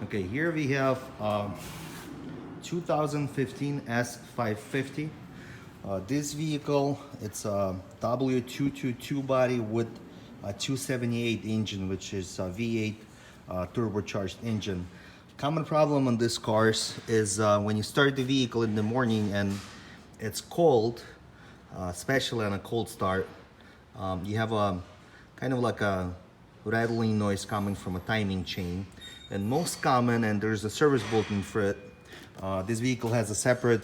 Okay, here we have 2015 S550. This vehicle, it's a W222 body with a 278 engine, which is a V8 turbocharged engine. Common problem on these cars is when you start the vehicle in the morning and it's cold, especially on a cold start, you have a kind of like a rattling noise coming from a timing chain. And most common, and there's a service bulletin for it, this vehicle has a separate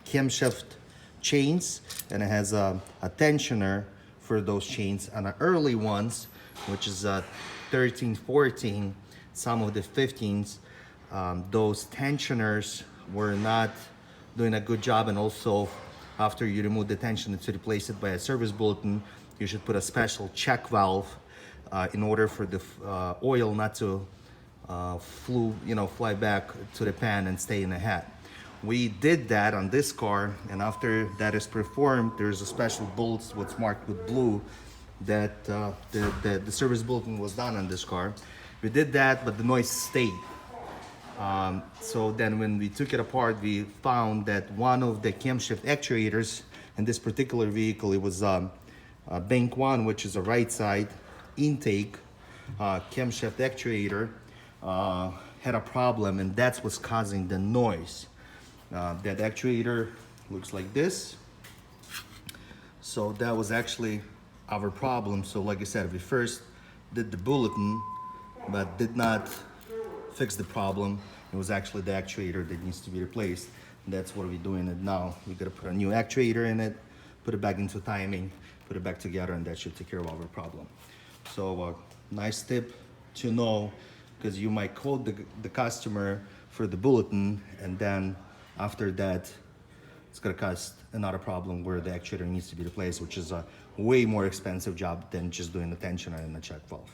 camshaft chains, and it has a tensioner for those chains. On the early ones, which is 13, 14, some of the 15s, those tensioners were not doing a good job, and also after you remove the tensioner to replace it by a service bulletin, you should put a special check valve in order for the oil not to fly back to the pan and stay in the head. We did that on this car, and after that is performed, there's a special bolt what's marked with blue that the service bulletin was done on this car. We did that, but the noise stayed. So then when we took it apart, we found that one of the camshaft actuators in this particular vehicle, it was bank one, which is a right side intake camshaft actuator, had a problem, and that's what's causing the noise. That actuator looks like this. So that was actually our problem. So like I said, we first did the bulletin, but did not fix the problem. It was actually the actuator that needs to be replaced. And that's what we're doing it now. We gotta put a new actuator in it, put it back into timing, put it back together, and that should take care of our problem. So nice tip to know, because you might quote the customer for the bulletin, and then after that it's gonna cause another problem where the actuator needs to be replaced, which is a way more expensive job than just doing the tensioner and the check valve.